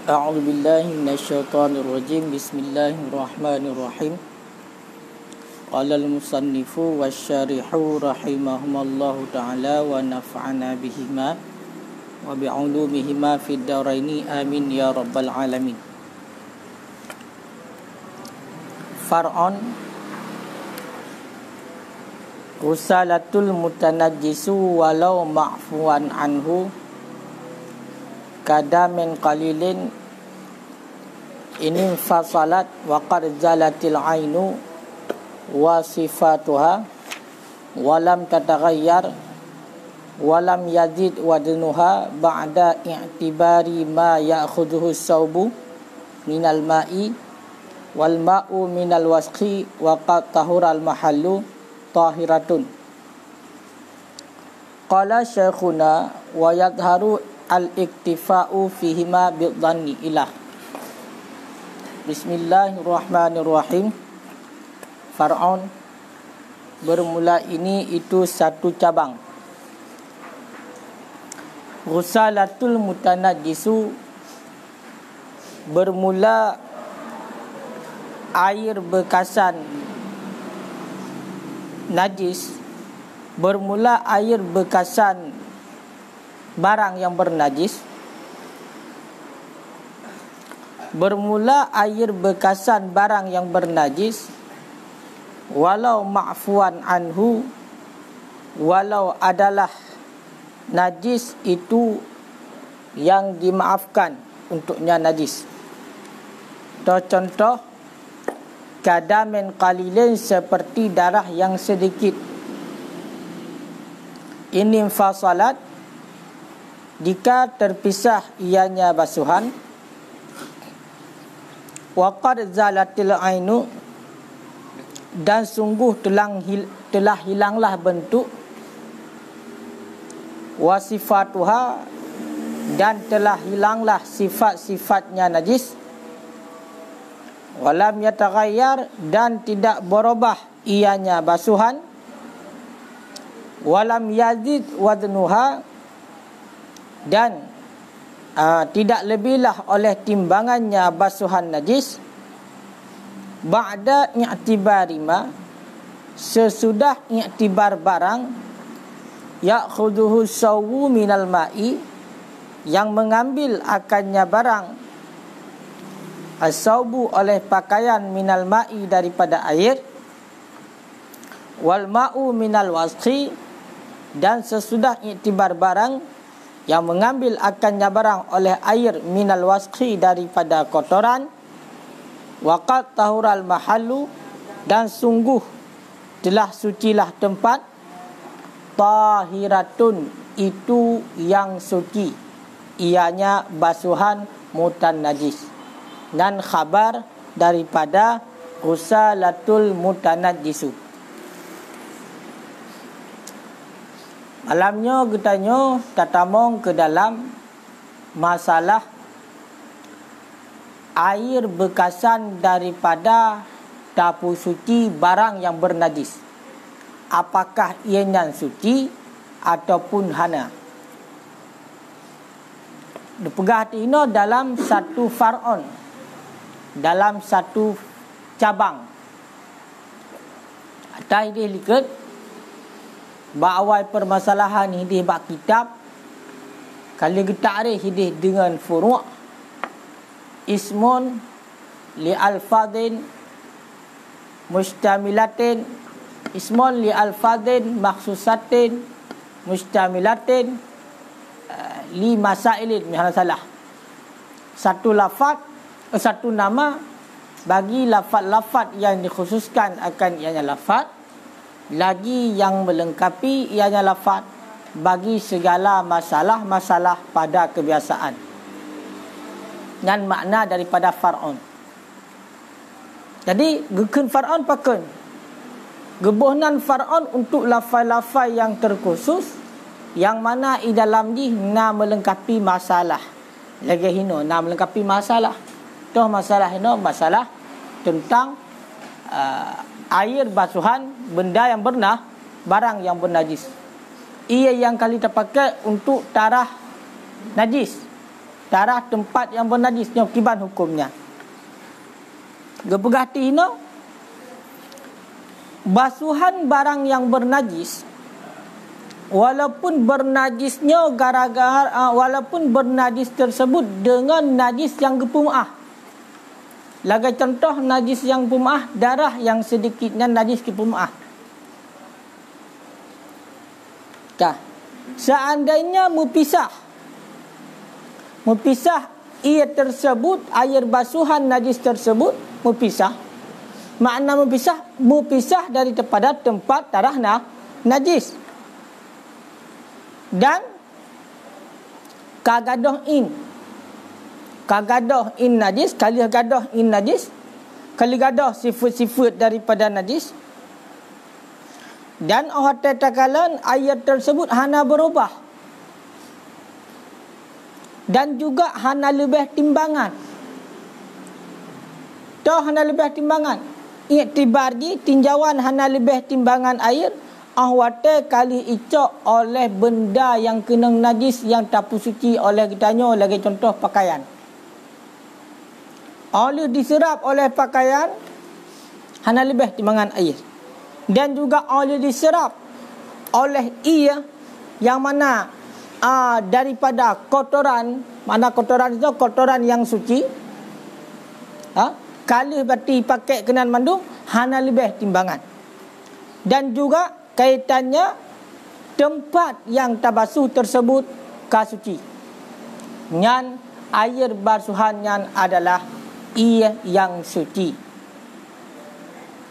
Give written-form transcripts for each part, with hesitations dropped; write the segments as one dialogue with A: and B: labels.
A: A'udzu billahi minasyaitonir rajim. Bismillahirrahmanirrahim. Qala al-musannifu wasyarihu rahimahumallahu ta'ala wa nafa'ana bihima wa bi'ulumihima fid dharaini amin ya rabbal alamin. Far'on rusalatul mutanajjisu walau ma'fuwan anhu kadamin qalilin ini fasalat wa qad zalatil ainu wa sifatuha walam tataghayyar walam yazid wadnuha ba'da i'tibari ma ya'khudhuhu as-sawbu minal ma'i wal ma'u minal wasqi wa qad tahural mahallu tahiratun. Qala syekhuna wa yadharu al-iktifa'u fihima bidhanni ilah. Bismillahirrahmanirrahim. Far'on bermula ini itu satu cabang. Rusalatul mutanajjisu bermula air bekasan najis, bermula air bekasan barang yang bernajis, bermula air bekasan barang yang bernajis walau ma'fuan anhu, walau adalah najis itu yang dimaafkan untuknya najis. Contoh kadamin qalilin seperti darah yang sedikit. Ini fasalat jika terpisah ianya basuhan, wa qad zalatil ainu dan sungguh telah hilanglah bentuk, wa sifatuha dan telah hilanglah sifat-sifatnya najis, walam yataghayyar dan tidak berubah ianya basuhan, walam yazid wadnuha dan tidak lebihlah oleh timbangannya basuhan najis, ba'da i'tibari ma sesudah i'tibar barang, ya'khudhuhu sawwu minal ma'i yang mengambil akannya barang, as-sawbu oleh pakaian, minal ma'i daripada air, wal ma'u minal wasqi dan sesudah i'tibar barang yang mengambil akannya barang oleh air, minal wasqi daripada kotoran, waqad tahural mahallu dan sungguh telah sucilah tempat, tahiratun itu yang suci, ianya basuhan mutanajjis. Dan khabar daripada rusalatul mutanajjisu. Malamnya katanya tatamong ke dalam masalah air bekasan daripada dapur suci barang yang bernajis. Apakah ianya suci ataupun hana? Dipegah ini dalam satu far'on, dalam satu cabang. Atas ini lihat bawai permasalahan hidih bak kitab kali getarih hidih dengan furu' ismun li alfadin mustamilatin, ismun li alfadin makhsusatin mustamilatin li masailin. Misalnya salah satu lafaz, satu nama bagi lafaz-lafaz yang dikhususkan akan ianya lafaz, lagi yang melengkapi ianya lafaz bagi segala masalah-masalah pada kebiasaan. Dan makna daripada far'on. Jadi gekun far'on pakun gebuhnan far'on untuk lafaz-lafaz yang terkhusus yang mana di dalam ni na melengkapi masalah. Lagi hino na melengkapi masalah. Toh masalah hino masalah tentang air basuhan benda yang barang yang bernajis. Ia yang kali terpakai untuk tarah najis. darah tempat yang bernajis nyo kiban hukumnya. Gepegah tino basuhan barang yang bernajis walaupun bernajisnya gara-gara walaupun bernajis tersebut dengan najis yang gepumah. Lagai contoh najis yang pumah, darah yang sedikitnya najis gepumah. Seandainya mupisah ia tersebut, air basuhan najis tersebut mupisah. Makna mupisah daripada tempat darah najis. Dan kagadoh in najis, kali gadoh in najis, kali gadoh sifat-sifat daripada najis. Dan orang tetakalan air tersebut hana berubah dan juga hana lebih timbangan. Toh hana lebih timbangan. Iktibar di tinjauan hana lebih timbangan air. Ahwate kali icok oleh benda yang kena najis yang tapu suci oleh kitanya, lagi contoh pakaian. Oleh diserap oleh pakaian hana lebih timbangan air. Dan juga oleh diserap oleh ia yang mana daripada kotoran, mana kotoran itu kotoran yang suci. Kalau berarti pakai kenan mandung hana lebih timbangan. Dan juga kaitannya tempat yang tabasuh tersebut kasuci. Nyan air basuhan nyan adalah ia yang suci.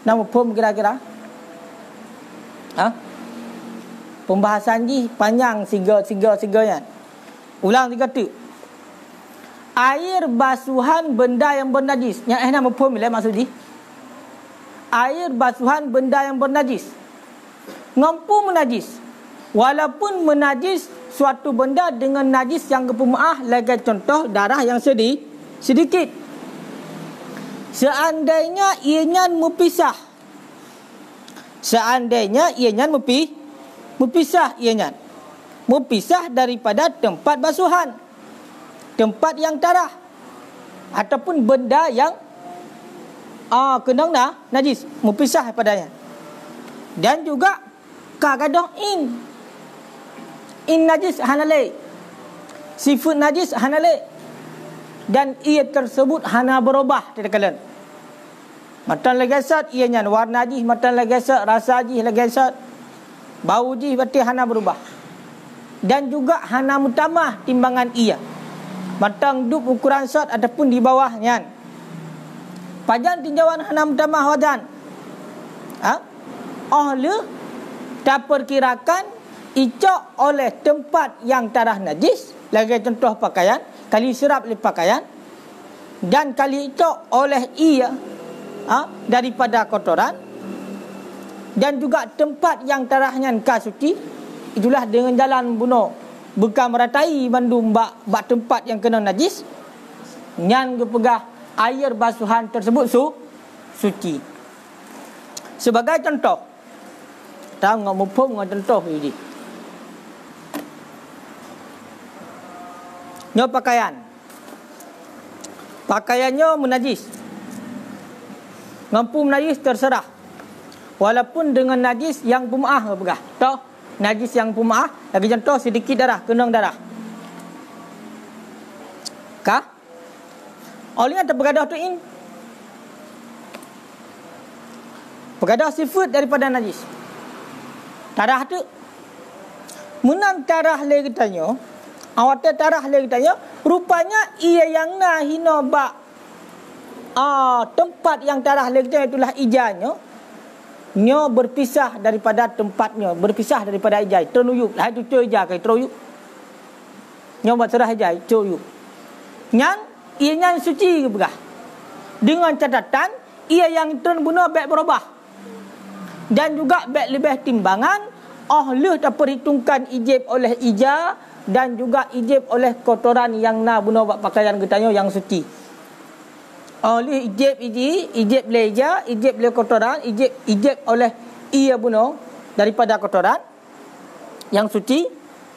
A: Nama pun kira-kira pembahasan ni panjang siga-siganya. Ulang tiga tu. Air basuhan benda yang bernajis. Yang nama pun bila maksud ni? Air basuhan benda yang bernajis. Ngampu menajis. Walaupun menajis suatu benda dengan najis yang gepumah, lagi contoh darah yang sedikit. Seandainya ianya mupisah. Mupisah daripada tempat basuhan, tempat yang darah ataupun benda yang kenang najis, mupisah padanya. Dan juga kagadoh in najis hanale, sifat najis hanale, dan ia tersebut hana berubah tidak kalian. Matan lagasat ianya warna najis, matan lagasat rasa najis lagasat, bau najis berarti hana berubah. Dan juga hana mutamah timbangan ia. Matang duk ukuran sat ataupun di bawahnya. Pajan tinjauan hana mutamah wajan. Oleh tak perkirakan icok oleh tempat yang darah najis, lagi contoh pakaian, kali serap oleh pakaian, dan kali icok oleh ia daripada kotoran, dan juga tempat yang darahnya kasuci. Itulah dengan jalan bunuh bukan meratai bandung bak tempat yang kena najis, nyan gepegah air basuhan tersebut suci. Sebagai contoh, tahu ngak mupum ngak contoh ini. Nyo pakaiannya menajis, ngampu menajis terserah. Walaupun dengan najis yang pumah gepegah. Toh najis yang pumah, lagi contoh sedikit darah, kenang darah. Kah? Oleh ada bergadah tu in. Bergadah sifat daripada najis. Darah tu menang darah lagi tanya. Awak darah lagi tanya, rupanya ia yang hina bak tempat yang darah lagi tanya itulah ijanya. Nyo berpisah daripada tempatnya, berpisah daripada ijai, ternuyuk. Lah itu cuy ijai kai teruyuk. Nyo buat serah ijai, teruyuk. Nyan ia nyan suci ke begah. Dengan catatan ia yang terguna baik berubah. Dan juga baik lebih timbangan, oleh tak perhitungkan ijib oleh ija dan juga ijib oleh kotoran yang guna buat pakaian getanya yang suci. Oleh ijib leja, ijib le kotoran, ijib oleh ia bunuh daripada kotoran yang suci,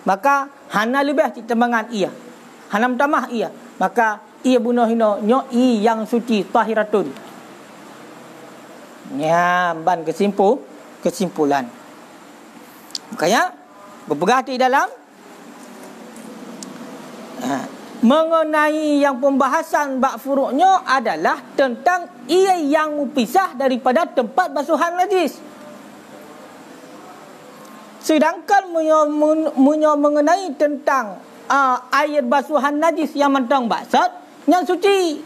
A: maka hana lebih timbangan ia, hana tamah ia. maka ia bunuh hina nyo i yang suci tahiratun. Ya, ban kesimpulan. Makanya berperhati dalam mengenai yang pembahasan bab furuknya adalah tentang ia yang berpisah daripada tempat basuhan najis. Sedangkan mengenai tentang air basuhan najis yang mentang basat yang suci.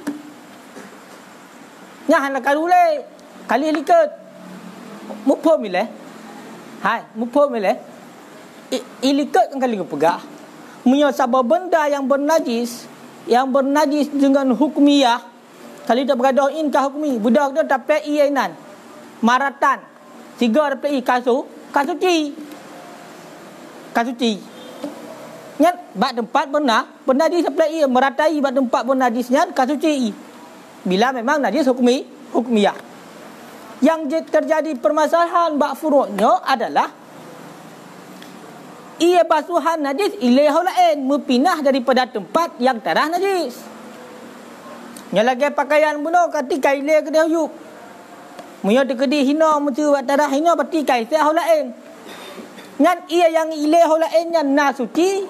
A: Yang hendak kalule kali liket. Mupo mile. Hai, mupo mile. Iliket kan kali pegah. Punya sabab benda yang bernajis dengan hukmiyah, kali tak bergadoin ke hukmi, budak dia tak plei inan. Maratan. Tiga ada plei kasuci. Nyat bak tempat bernajis plei meratai bak tempat bernajisnya kasuci. Bila memang najis hukmiyah. Yang terjadi permasalahan bak furuknya adalah ia basuhan najis ilaihu lain mempinah daripada tempat yang tarah najis. Nyalage pakaian buno ketika ilai ke dia yuk. Munya dekedi hina mutu tarah hina pati kai se lain. Ngan ia yang ilaihu lain nya nasuci.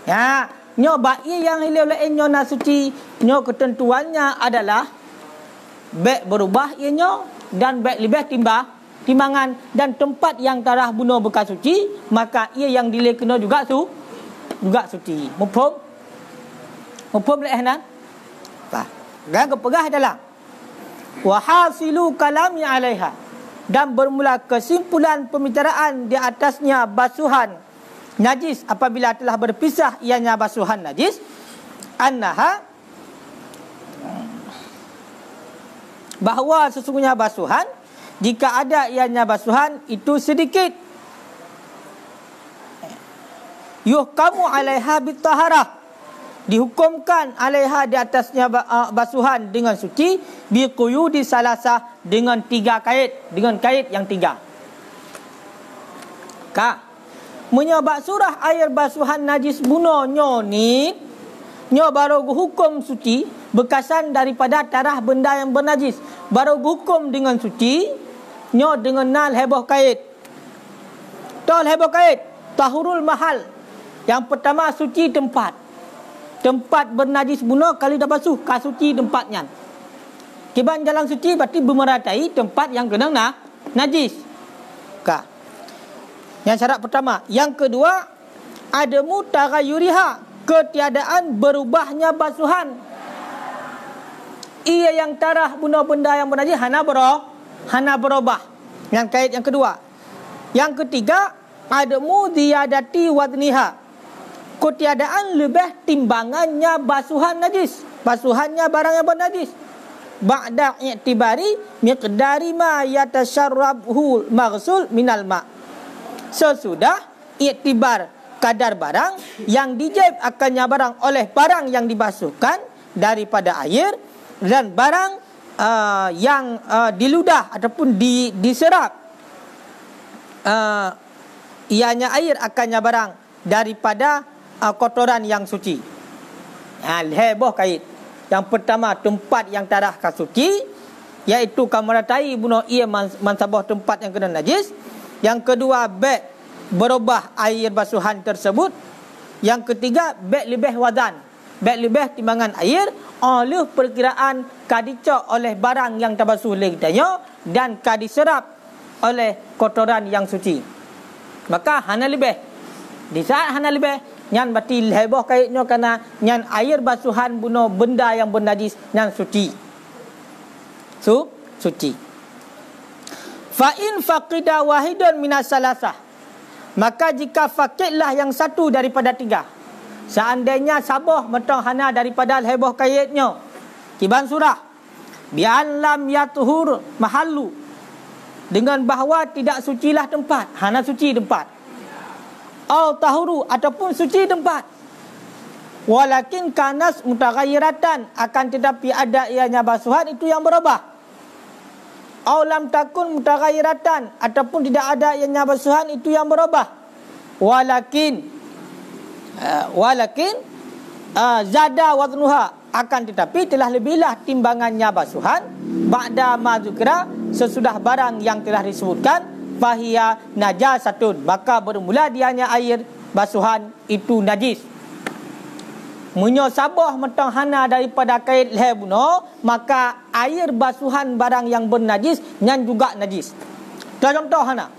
A: Ya, nyo ba ia yang ilaihu lain nya nasuci, nyo ketentuannya adalah baik berubah ianya dan baik lebih timbangan dan tempat yang tarah bunuh bekas suci, maka ia yang dilekena juga suci. Mufhum lehnan? Bah, gang kepegah dalam wa hasilu kalami alaiha, dan bermula kesimpulan pembicaraan di atasnya basuhan najis apabila telah berpisah ianya basuhan najis, annaha, bahawa sesungguhnya basuhan, jika ada ianya basuhan itu sedikit, yuhkamu alaiha bitaharah, dihukumkan alaiha di atasnya basuhan dengan suci, biquyudi salasah, dengan 3 kait, dengan kait yang 3. Menyebab surah air basuhan najis bunuh nyoni, nyo baru hukum suci bekasan daripada tarah benda yang bernajis, baru hukum dengan suci nyo dengan nal heboh kait. Tol heboh kait tahurul mahal. Yang pertama suci tempat bernajis bunuh kali dah basuh kasuci tempatnya. Kiban jalan suci berarti bermeratai tempat yang kena najis. Yang syarat pertama. Yang kedua, adamu tagayuriha, ketiadaan berubahnya basuhan. Ia yang tarah bunuh benda yang bernajis hana berubah. Yang kait yang kedua. Yang ketiga, adamu ziyadati wadniha, ketiadaan lebih timbangannya basuhan najis, basuhannya barang yang bernajis. Ba'da i'tibari miqdari ma yatasharrabuhu maghsul minal ma', sesudah i'tibar kadar barang yang dijab akannya barang oleh barang yang dibasuhkan daripada air, dan barang yang diludah ataupun diserap ianya air akannya barang daripada kotoran yang suci. Heboh kait. Yang pertama, tempat yang tarah kasuci, iaitu kameratai bunuh ia mansabah tempat yang kena najis. Yang kedua, beg berubah air basuhan tersebut. Yang ketiga, beg lebih wazan, beg lebih timbangan air oleh perkiraan kadicok oleh barang yang terbasuh legitanya dan kadiserap oleh kotoran yang suci. Maka hana lebih. Di saat hana lebih, nyan berarti heboh kaitnya kerana nyan air basuhan bunuh benda yang bernajis nyan suci. Suci. Fa in faqida wahidun minas salasah, maka jika fakidlah yang satu daripada 3. Seandainya sabah metong hana daripada heboh kaitnya, kiban surah bi'an lam yatuhur mahallu, dengan bahawa tidak sucilah tempat, hana suci tempat. Au tahuru, ataupun suci tempat. Walakin kanas mutaghayyiratan, akan tetapi ada ianya basuhan itu yang berubah. Au lam takun mutaghayyiratan, ataupun tidak ada ianya basuhan itu yang berubah. Walakin zada waznuha, akan tetapi telah lebihlah timbangannya basuhan ba'da ma dzukira, sesudah barang yang telah disebutkan, fahiya najasatun, maka bermula dianya air basuhan itu najis. Munyo sabah metang hana daripada kait leher buno, maka air basuhan barang yang bernajis nyan juga najis. Contoh hana,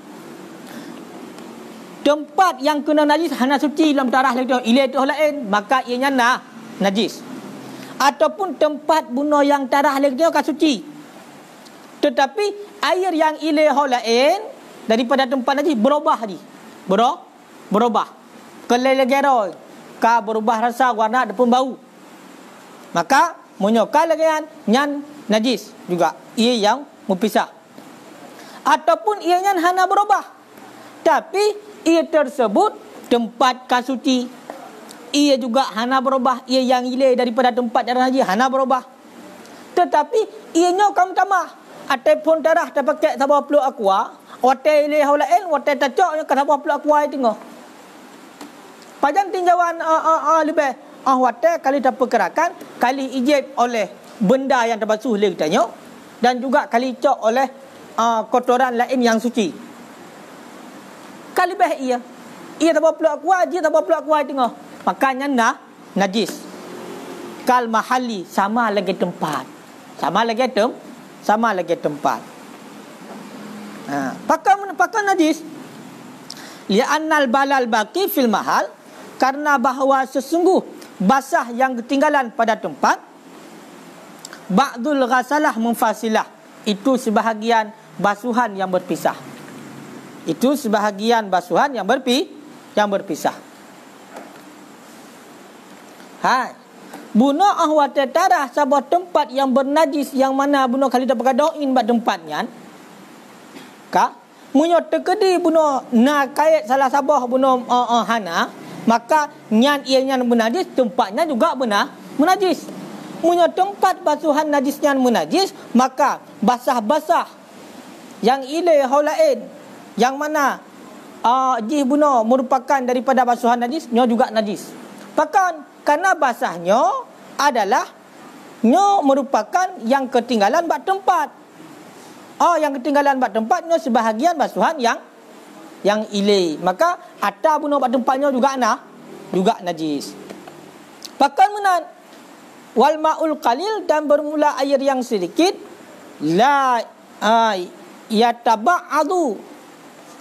A: tempat yang kena najis hana suci dalam tarah lagi ilai tu lain, maka ianya najis. Ataupun tempat buno yang tarah lagi kan suci, tetapi air yang ilai lain daripada tempat najis berubah di berubah kelegero ka berubah rasa warna ataupun bau, maka menyokal lagi nyan najis juga, ia yang berpisah. Ataupun ianya hana berubah, tapi ia tersebut tempat kasuci, ia juga hana berubah, ia yang ilai daripada tempat darah najis hana berubah, tetapi ianya kamu tamah ataupun darah terpakai sabah peluk aqua, hotel ilai haulain hotel tacok ke sabah peluk aqua tengok pajan tinjauan lebih hotel kali terperkerakan, kali ijib oleh benda yang terbasuh lagi tanya, dan juga kali cok oleh kotoran lain yang suci. Kali bah ia tak peluk aqua, dia tak peluk aqua tengok, makanya najis. Kal mahali, sama lagi tempat, sama lagi tempat. Pakai najis li'annal balal baqi fil mahal, karena bahawa sesungguh basah yang ketinggalan pada tempat, ba'dul ghasalah munfasilah, itu sebahagian basuhan yang berpisah. Itu sebahagian basuhan yang berpisah. Hai, buno ahwat tarah sabah tempat yang bernajis, yang mana buno kali dapat doin bad tempatnya. Ka munyo tekedi buno na kait salah sabah buno hana, maka nyan ia nyan menajis, tempatnya juga menajis. Munyo tempat basuhan najisnya menajis, maka basah-basah yang ilai haulain, yang mana jih buno merupakan daripada basuhan najis, nyo juga najis. Bahkan karena basahnya adalah nyo merupakan yang ketinggalan bak tempat. Yang ketinggalan bak tempat nyo sebahagian basuhan yang ilai, maka ata buno bak tempatnya juga najis. Bahkan menan wal ma'ul qalil, dan bermula air yang sedikit, la yataba'adu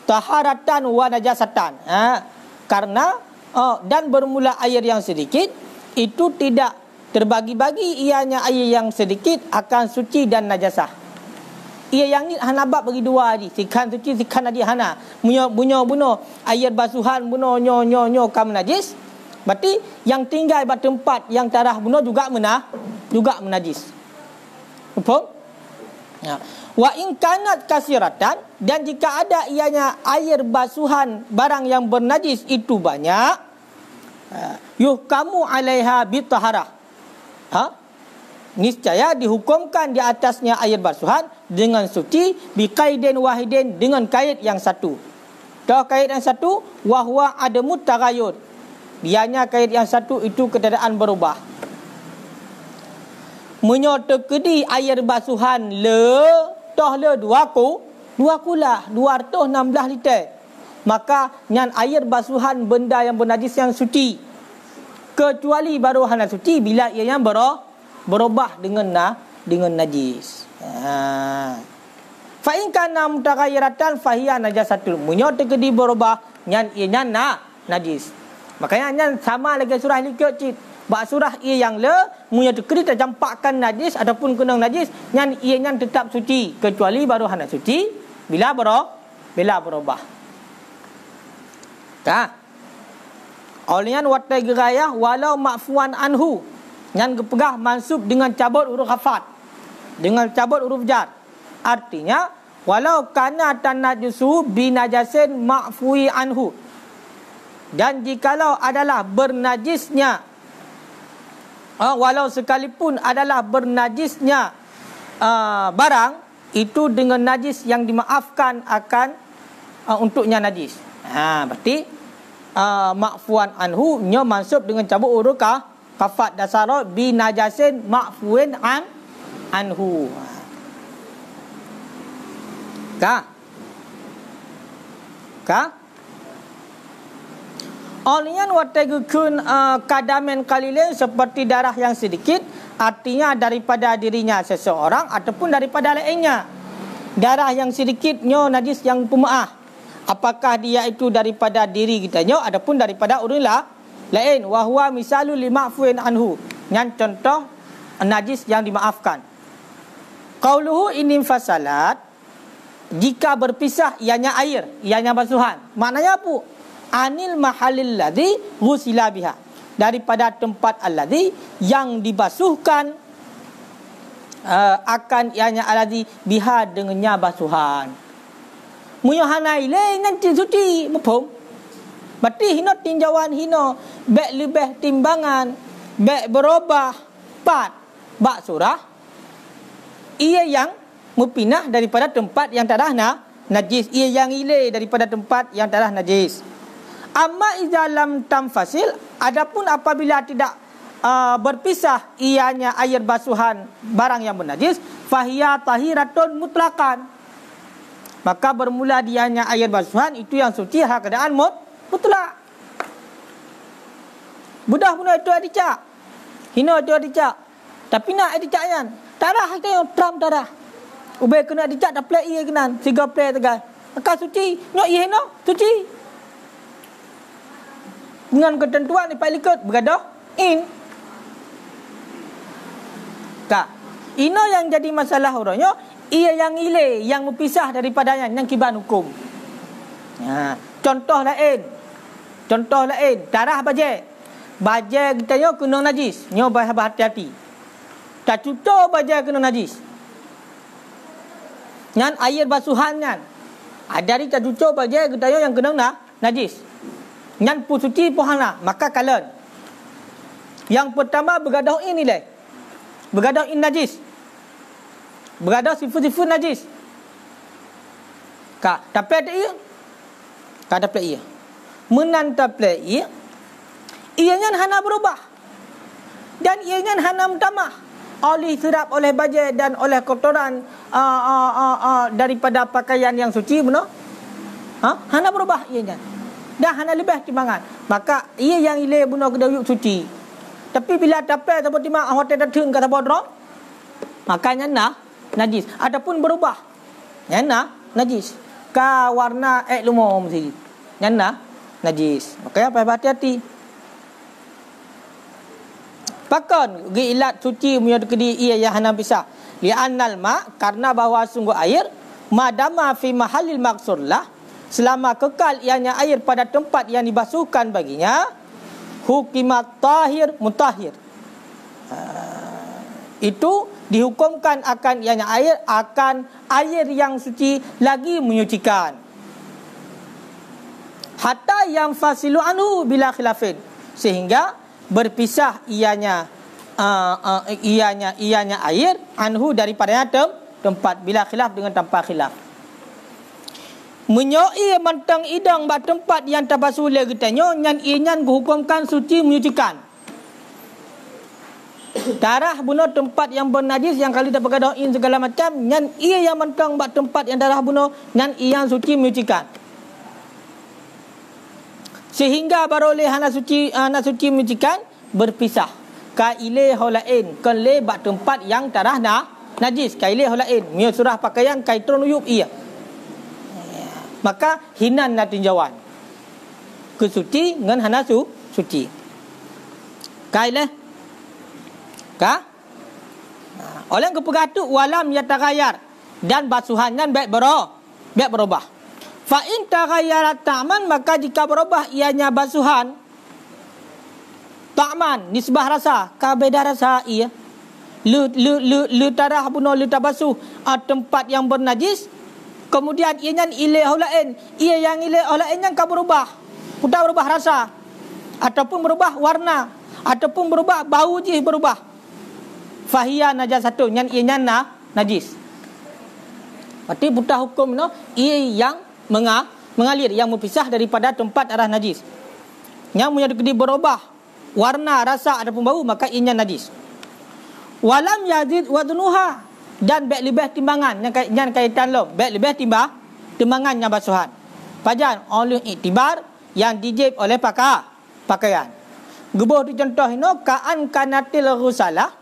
A: taharatan wa najasatan. Karena dan bermula air yang sedikit itu tidak terbagi-bagi, ianya air yang sedikit akan suci dan najasah. Ia yang ni hana bab bagi dua di, sikan suci sikan najis hana. Buno air basuhan buno nyo kam najis. Berarti yang tinggal pada tempat yang tarah buno juga menajis. Betul? Ya. Wa in kanat kasiratan, dan jika ada ianya air basuhan barang yang bernajis itu banyak, yuhkamu alaiha bitaharah. Niscaya dihukumkan di atasnya air basuhan dengan suci, biqaidin wahidin, dengan kait yang satu. Kait yang satu, wahwa adamut tagayur, dianya kait yang satu itu keadaan berubah. Menyotekedi air basuhan dua kula 216 liter, maka nyan air basuhan benda yang bernajis yang suci, kecuali baru hana suci bila ia yang berubah dengan najis. Fa in kana mutaghayyiratan fahiya najasatul, munyo tekedi berubah nyan ia najis. Makanya nyan sama lagi surah likut cit. Bak surah ia yang munyo tekedi tercampakkan najis ataupun kena najis, nyan ia nyan tetap suci, kecuali baru hana suci bila berubah. Olian watai gerayah walau ma'fuan anhu, yang kepegah mansub dengan cabut huruf khafat, dengan cabut huruf jar. Artinya walau kana tanajusu binajasin ma'fui anhu, dan jikalau adalah bernajisnya, walau sekalipun adalah bernajisnya barang itu dengan najis yang dimaafkan akan untuknya najis. Berarti ma'fuan anhu nyo mansub dengan cabut huruf kafat dasara bi najasin ma'fuin anhu. Ka Olian wategukun kadamen kalilin seperti darah yang sedikit, artinya daripada dirinya seseorang ataupun daripada lainnya. Darah yang sedikitnya najis yang pemaah. Apakah dia itu daripada diri kitanya ataupun daripada orang lain. Wahwa misalul lima'fuin anhu. Yang contoh najis yang dimaafkan. Qauluhu inim fasalat, jika berpisah ianya air, ianya basuhan. Maknanya apa? Anil mahalil ladzi ghusila biha, daripada tempat alladzi yang dibasuhkan akan ianya alladzi biha dengannya basuhan. Muyahana ile nanti suci mepom. Berarti hina tinjauan hina bek lebih timbangan bek berubah pat bak surah ia yang mupinah daripada tempat yang tadah najis, ia yang ile daripada tempat yang tadah najis. Amma idza lam tamfasil, adapun apabila tidak berpisah ianya air basuhan barang yang bernajis, fahiya tahiratun mutlaqan, maka bermula dianya air basuhan itu yang suci hal keadaan mutlak. Budah pun itu adicak, hina itu adicak, tapi nak adicak yan darah itu yang tram darah ubay kena adicak dah play ia kenan 3 play tegal maka suci nyok ia hina suci dengan ketentuan ni palikut bergadah in. Kak, ino yang jadi masalah orangnya, ia yang ile, yang berpisah daripadanya, yang kiban hukum. Contoh lain, darah bajai kita kena najis, nyo berhati-hati. Tak cuto bajai kena najis. Ngan air basuhan kan. Dari tak cuto bajai kita yang kena najis. Ngan pu suci pohana maka kalen. Yang pertama bergadah ini nilai. Bergadah in najis. Bergadah sifat-sifat najis. Ka tapi ada ia. Ka ada ia. Menanta ia. Ianya hana berubah. Dan ianya hana mentamah oleh serap oleh bajai dan oleh kotoran daripada pakaian yang suci benar. Hana berubah ianya. Dah hana lebih timbangan, maka ia yang ile bunuh kedayuk suci. Tapi bila dapat ataupun timang hotel datang kata bodro, makanya najis. Adapun berubah, nyana najis. Ka warna lumom sini, nyana najis. Makanya apa hati-hati. Pakon gilat suci punya kedi ia yang hana bisa. Li'annal ma, karena bahawa sungguh air madama fi mahallil maqsurlah, selama kekal ianya air pada tempat yang dibasuhkan baginya, hukimat tahir mutahhir. Itu dihukumkan akan ianya air akan air yang suci lagi menyucikan. Hatta yang fasilu anhu bila khilafin, sehingga berpisah ianya air anhu daripadanya tempat bila khilaf dengan tanpa khilaf. Menyoi mantang idang ba tempat yang tabasule getanyo nyan inyan hukumkan suci menyucikan. Darah bunuh tempat yang bernajis yang kali tak bergadoin segala macam nyan ia yang mantang ba tempat yang darah bunuh nyan iyan suci menyucikan. Sehingga baroleh hana suci menyucikan berpisah. Ka ile holain kan le ba tempat yang darah najis ka ile holain mio surah pakaian kaitron uyub ia. Maka hinan na tinjauan kesuci ngan hana suci kaileh ka oleh kepegatu walam yataghayyar dan basuhannya baik berubah. Fa in taghayyarat ta'man, maka jika berubah ianya basuhan ta'man nisbah rasa ka beda rasa ia lu tarah bunuh lu tabasuh tempat yang bernajis. Kemudian ianya ile holain, ia yang ile holain yang ka berubah, sudah berubah rasa ataupun berubah warna ataupun berubah bau je berubah. Fahiya najasatun, yang ianya najis. Berarti buta hukum no, ia yang mengalir yang berpisah daripada tempat arah najis. Yang punya kedi berubah warna, rasa ataupun bau, maka ianya najis. Walam yazid wadnuha, dan baik lebih timbangan yang kaitan lo, baik lebih timbangan yang basuhan. Pajan oleh iktibar yang dijib oleh pakaian. Gebuh tu contoh ini kaan kanatil rusalah,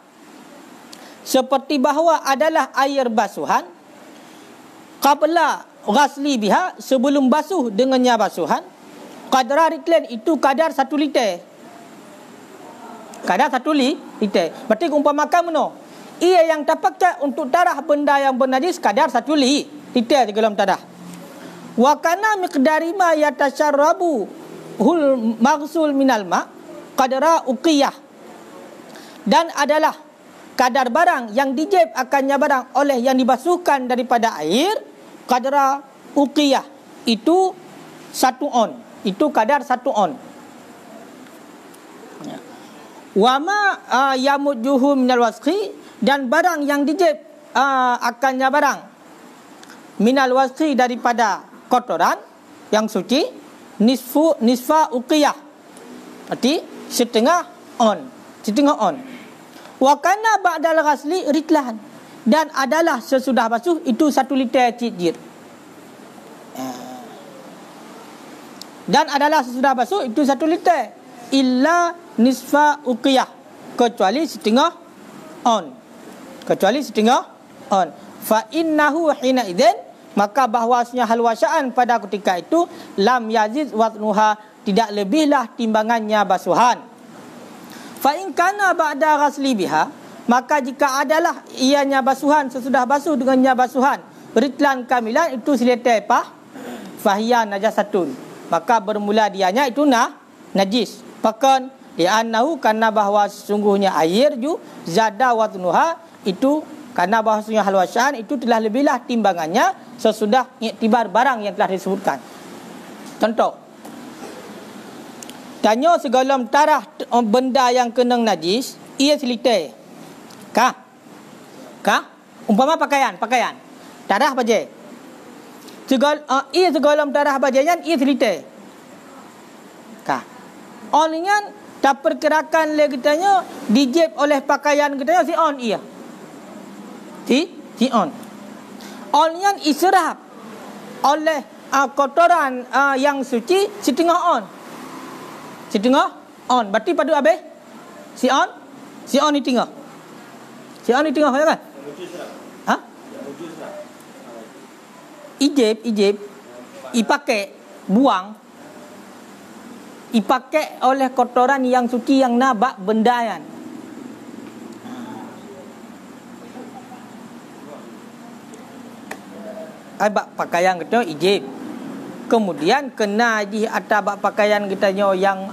A: seperti bahawa adalah air basuhan qabla ghasli biha, sebelum basuh dengannya basuhan, qadra ritlen, itu kadar 1 liter. Kadar 1 liter. Berarti umpamakan meno, ia yang terpakai untuk darah benda yang bernajis kadar 1 liter dalam darah. Wa kana miqdari ma yatasharrabu hul maghsul minal ma qadra uqiyah, dan adalah kadar barang yang dijib akannya barang oleh yang dibasuhkan daripada air qadra uqiyah, itu 1 on, itu kadar 1 on. Wa ma yamujuhu minal wasqi, dan barang yang dijib akannya barang minal wasqi daripada kotoran yang suci, nisfa uqiyah, berarti setengah on. Wa kana ba'dal ghasli ritlan, dan adalah sesudah basuh itu 1 liter cicir. Dan adalah sesudah basuh itu 1 liter illa nisfa uqiyah, kecuali setengah on. Fa innahu hina idzin, maka bahwasanya halwasaan pada ketika itu lam yaziz watnuha, tidak lebihlah timbangannya basuhan. Fa in kana ba'da ghasli biha, maka jika adalah ianya basuhan sesudah basuh dengannya basuhan ritlan kamilan, itu seliter fahiya najasatun, maka bermula dianya itu najis. Pakan li'annahu, karena bahawa sesungguhnya air ju zada watnuha, itu karena bahasanya halwasaan itu telah lebihlah timbangannya sesudah iktibar barang yang telah disebutkan. Contoh, tanya segalam tarah benda yang kena najis, ia seliter. Kah? Umpama pakaian. Tarah baje. Ia segalam tarah bajayan, ia seliter. Kah? Onnya tak perkirakan le kitanya dijib oleh pakaian kitanya si on ia. Si on. Onnya israf oleh kotoran yang suci setengah on. Berarti pada habis si on ni tengah. Ya kan? Ha? Ijib ipakai buang, ipakai oleh kotoran yang suci yang nabak bendayan. Abak pakaian kita ijib. Kemudian kena di atas bak pakaian kita yang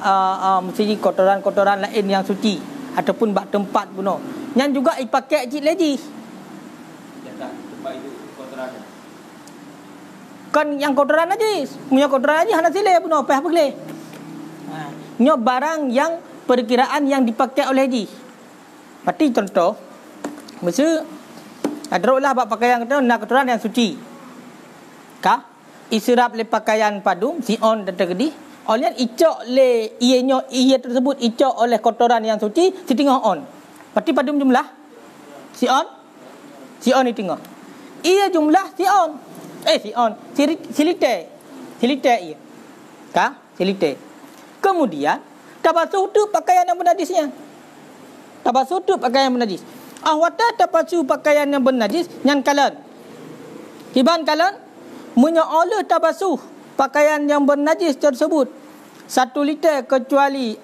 A: mesti kotoran-kotoran lain yang suci ataupun bak tempat puno. Yang juga ipakai ijib lagi. Tempat itu kotoran. Kan yang kotoran najis, punya kotoran najis hana sile puno, apa boleh. Nyo barang yang perkiraan yang dipakai oleh haji. Berarti contoh, mesti adalah bak pakaian kita nak kotoran yang suci. Kah? Israp le pakaian padum si on dan tergedi. Oleh icok le ia tersebut icok oleh kotoran yang suci si tengah on. Berarti padum jumlah si on ni tengah. Ia jumlah si on. Si liter ia. Kah? Si liter. Kemudian tabasuh tu pakaian yang bernajisnya. Tabasuh tu pakaian yang bernajis. Ahwata tabasuh pakaian yang bernajis nyan kalan. Hiban kalan menyolah tabasuh pakaian yang bernajis tersebut 1 liter kecuali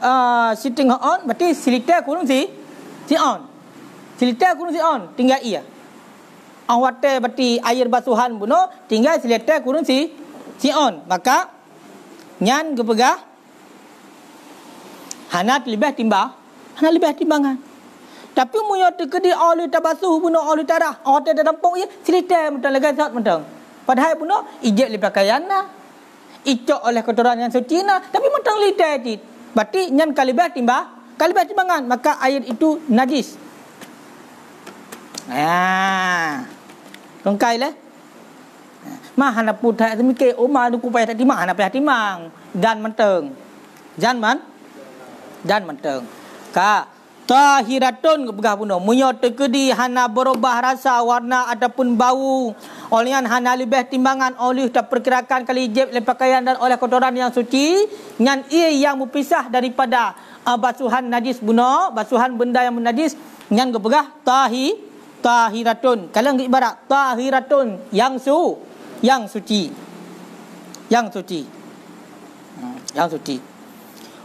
A: setengah on, berarti seliter kurang si on. Seliter kurang si on, tinggal ia. Awate berarti air basuhan buno, tinggal seliter kurang si on. Maka nyan gepegah hana lebih timbangan. Tapi munyo terkedi oleh tabasuh buno oleh darah, awate dalam pok ia seliter mentang lega sat mentang. Padahal puno ijek le pakaian na, icok oleh kotoran yang suci na, tapi mentang liter dit. Berarti nyan kalibah timbangan, maka air itu najis. Tongkai le. Mah hana putai semike oma du ku payah tak timang, hana payah timang. Jan menteng. dan menteng. Ka tahiratun begah puno. Munyo tekedi hana berubah rasa, warna ataupun bau. Olian hana lebih timbangan oleh terperkirakan kali ijib oleh pakaian dan oleh kotoran yang suci. Ngan ia yang berpisah daripada basuhan najis buno, basuhan benda yang menajis. Ngan gebegah tahiratun. Kalau ibarat tahiratun yang suci. Yang suci.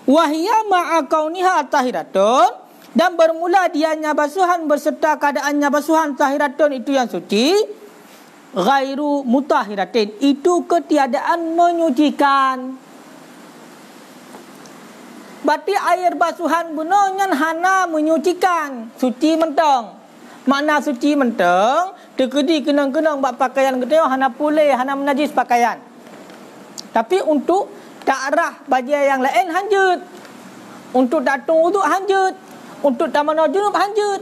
A: Wahia ma'a kauniha tahiratun, dan bermula dianya basuhan berserta keadaannya basuhan tahiratun itu yang suci, ghairu mutahhiratin, itu ketiadaan menyucikan. Berarti air basuhan bunonyan hana menyucikan, suci menteng. Makna suci menteng, tekedi kenang-kenang bak pakaian kita hana pulih, hana menajis pakaian. Tapi untuk takrah baju yang lain hanjut. Untuk datung wuduk hanjut. Untuk tamanah junub hanjut.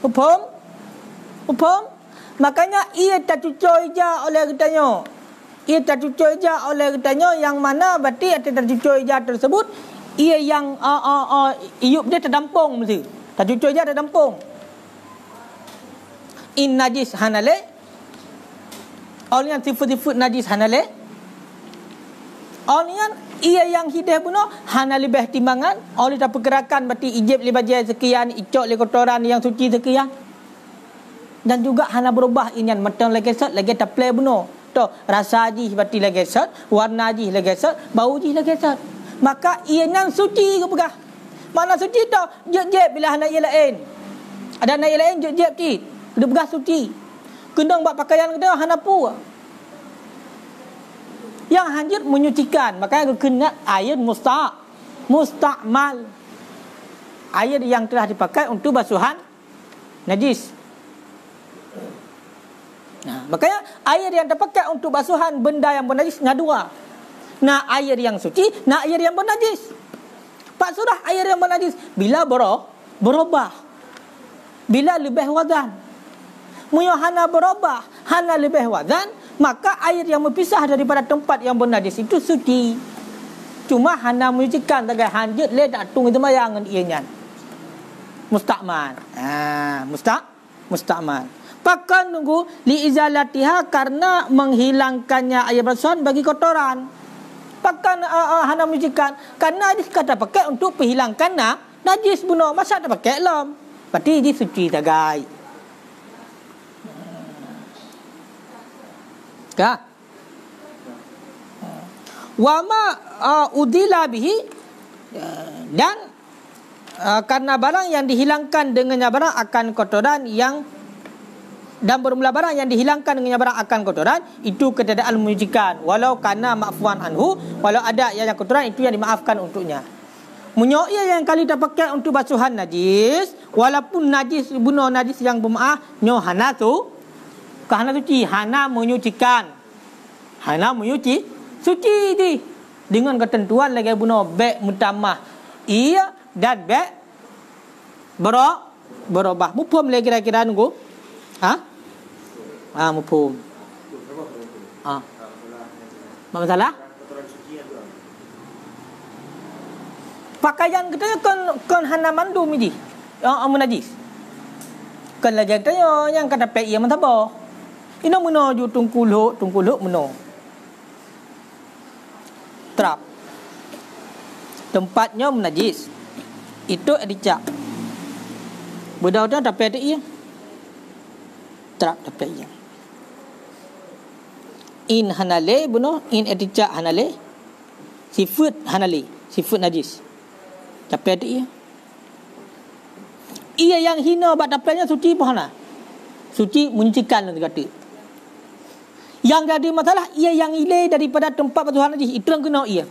A: Faham? Makanya ia tercucur ija oleh katanya. Ia tercucur ija oleh katanya yang mana berarti tercucur ija tersebut ia yang iup dia terdampung mesti. Tercucur ija terdampung. In najis hanale. Olian sifat-sifat najis hanale. Olian ia yang hidah puno hana lebih timbangan oleh tak pergerakan berarti ijib le bajai sekian, icok le kotoran yang suci sekian. Dan juga hana berubah inian metang lagi set lagi tak play puno. Tu rasa ji berarti lagi set, warna ji lagi set, bau ji lagi set. Maka ia nan suci ke begah. Mana suci tu? Jeb bila hana ia lain. Ada hana ia lain jeb ti. Dia begah suci. Kendang bak pakaian kita hana pu. Yang hanjut menyucikan, makanya kena air musta'mal. Air yang telah dipakai untuk basuhan najis. Nah, makanya air yang dipakai untuk basuhan benda yang bernajis dua. Nah, air yang suci, nah air yang bernajis. Pak surah air yang bernajis bila berubah. Bila lebih wadan. Muyo hana berubah, hana lebih wadan, maka air yang berpisah daripada tempat yang bernajis itu suci. Cuma hana menyucikan tagai hanjut le datung itu mayangan ianya. Musta'mal. Musta'mal. Pakan nunggu li izalatiha karena menghilangkannya air basuhan bagi kotoran. Pakan hana menyucikan karena dikata pakai untuk menghilangkan najis buno, masa tak pakai lam. Berarti dia suci tagai. Wama udila bihi, dan karena barang yang dihilangkan dengannya barang akan kotoran yang, dan bermula barang yang dihilangkan dengannya barang akan kotoran itu ketiadaan menyucikan, walau karena ma'fuan anhu, walau ada yang kotoran itu yang dimaafkan untuknya. Munyoia yang kali tak pakai untuk basuhan najis, walaupun najis bunuh najis yang bermaaf nyo hana tu hana suci, hana menyucikan. Hana menyuci, suci di. Dengan ketentuan lagi bunuh bek mutamah. Ia dan bek berubah. Mufhum lagi kira-kira nunggu? Mufhum. Masalah? Pakaian kita kan hana mandu miji. Yang najis. Kan lagi kita yang kata pek ia mentabah. Ina menuju tungkuluk meno. Trap. Tempatnya menajis. Itu dicak. Budak-budak dapat ia. Trap dapat ia. In hanale buno, in dicak hanale. Sifat hanale, sifat najis. Dapat ia. Ia yang hina bak dapatnya suci pun hana. Suci menyucikan lah kata. Yang jadi masalah ia yang ilai daripada tempat basuhan najis, itu yang kena ia.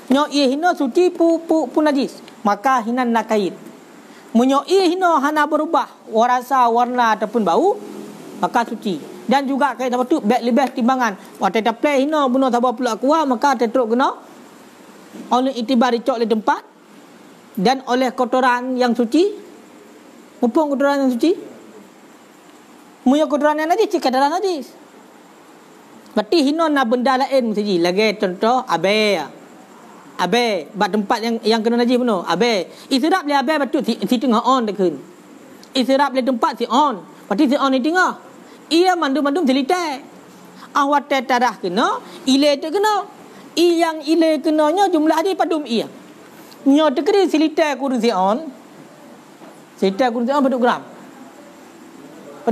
A: Nyo ia hina suci pu najis, maka hina nak kait. Munyo ia hina hana berubah rasa, warna ataupun bau, maka suci. Dan juga kait apa tu lebih timbangan. Waktu tak play hina bunuh tabah pula kuah, maka teruk kena oleh itibar dicok oleh tempat dan oleh kotoran yang suci. Mumpung kotoran yang suci. Munyo kotoran yang najis kadang najis. Berarti hino na benda lain mesti lagi contoh abe. abe bat tempat yang kena najis penuh abe istirap le abe batut si tengah on dak kun istirap le tempat si on pati si on ni tengah ia mandum selite awat tarah kena ile tu kena yang ile kenanya jumlah dia padum ia nyo tekri selite kursi on selite kursi on berapa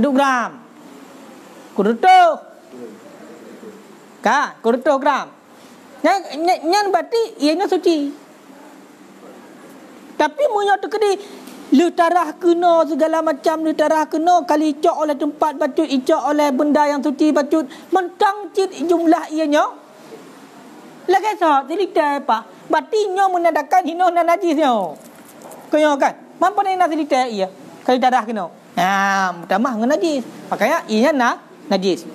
A: gram kurutuh ka kurutuh gram nyan berarti ianya suci. Tapi munyo tekedi lu tarah kena segala macam lu tarah kena kali icok oleh tempat bacut icok oleh benda yang suci bacut mentang cit jumlah ianya. Lagi sah selita apa? Berarti nyo menandakan hino dan najisnya. Kaya kan? Mampu ni nak selita ia kali tarah kena. Mutamah dengan najis. Makanya ianya najis.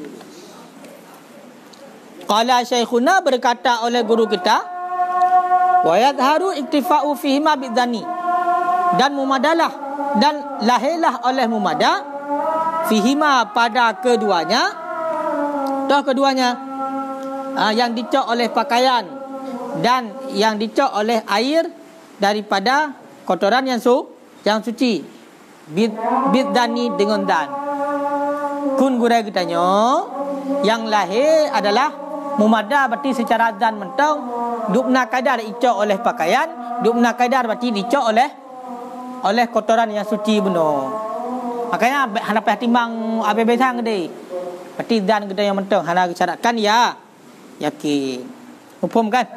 A: Qala syekhuna berkata oleh guru kita wa yadharu iktifa'u fihi ma bidzani dan mumadalah dan lahirlah oleh mumada fihi ma pada keduanya yang dicok oleh pakaian dan yang dicok oleh air daripada kotoran yang suci bidzani dengan dan kun gurai kitanya yang lahir adalah mumada berarti secara zan mentang dupna kadar icok oleh pakaian dupna kadar berarti dicok oleh kotoran yang suci benar. Makanya hana timbang abe besang gede berarti zan gede yang mentang hana syaratkan ya yakin hukum kan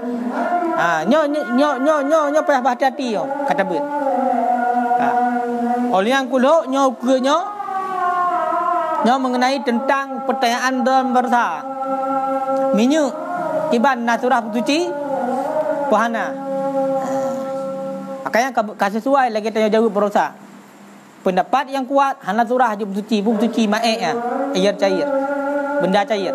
A: nyo payah berhati-hati yo kata bet oleh yang kulo nyo mengenai tentang pertanyaan dalam bersa minyak kiban naturah suci puhana. Makanya sesuai lagi tanya jawab berusaha. Pendapat yang kuat hana surah je suci mae air cair benda cair.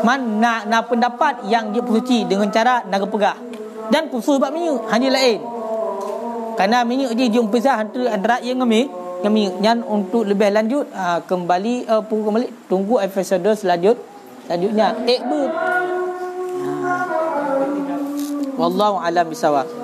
A: Mana pendapat yang dia suci dengan cara nak pegah dan khusus bab minyak hanya lain. Karena minyak dia jumpa pisah antara yang ngambil yang untuk lebih lanjut kembali tunggu episode selanjutnya. Wallahu alam bisawab.